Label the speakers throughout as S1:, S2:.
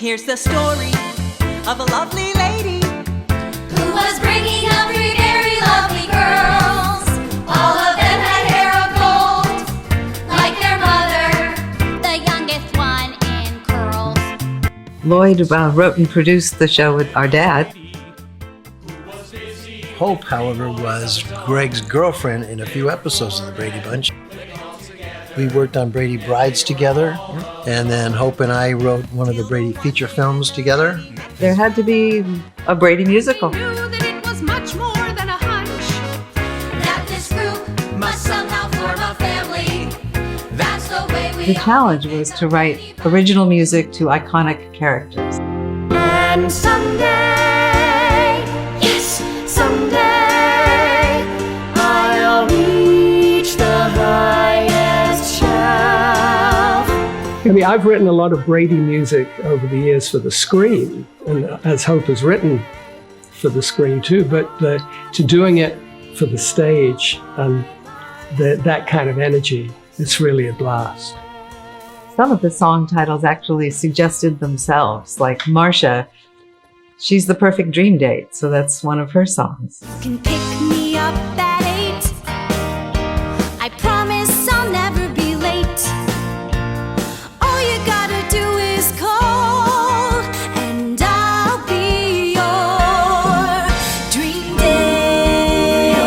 S1: Here's the story of a lovely lady
S2: who was bringing up three very lovely girls. All of them had hair of gold, like their mother, the youngest one in curls.
S3: Lloyd wrote and produced the show with our dad.
S4: Hope, however, was Greg's girlfriend in a few episodes of the Brady Bunch. We worked on Brady Brides together, and then Hope and I wrote one of the Brady feature films together.
S3: There had to be a Brady musical.
S1: knew that it was much more than a hunch.
S2: That this group must somehow form a family. That's the way we
S3: The challenge was to write original music to iconic characters.
S2: And someday, yes, someday, I'll reach the highest shelf.
S5: I mean, I've written a lot of Brady music over the years for the screen, and as Hope has written for the screen too, but to doing it for the stage and that kind of energy, it's really a blast.
S3: Some of the song titles actually suggested themselves, like Marcia, she's the perfect dream date, so that's one of her songs.
S2: Can pick me up at 8. I promise I'll never be late. All you gotta do is call, and I'll be your dream date.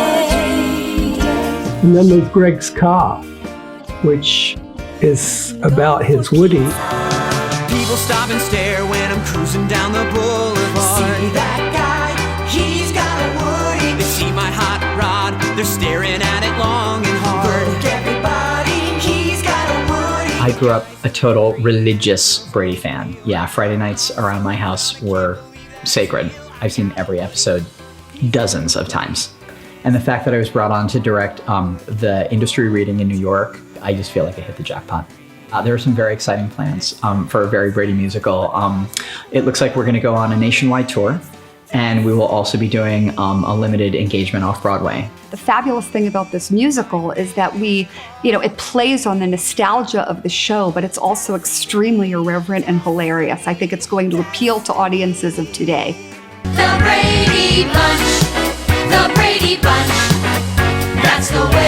S5: And then there's Greg's Car, which is about his Woody.
S6: People stop and stare when I'm cruising down the boulevard.
S1: See that guy? He's got a Woody.
S6: They see my hot rod, they're staring at it long and hard.
S1: Look, everybody, he's got a Woody.
S7: I grew up a total religious Brady fan. Yeah, Friday nights around my house were sacred. I've seen every episode dozens of times. And the fact that I was brought on to direct the industry reading in New York, I just feel like I hit the jackpot. There are some very exciting plans for a very Brady musical. It looks like we're going to go on a nationwide tour, and we will also be doing a limited engagement off-Broadway.
S8: The fabulous thing about this musical is that it plays on the nostalgia of the show, but it's also extremely irreverent and hilarious. I think it's going to appeal to audiences of today.
S2: The Brady Bunch, the Brady Bunch. That's the way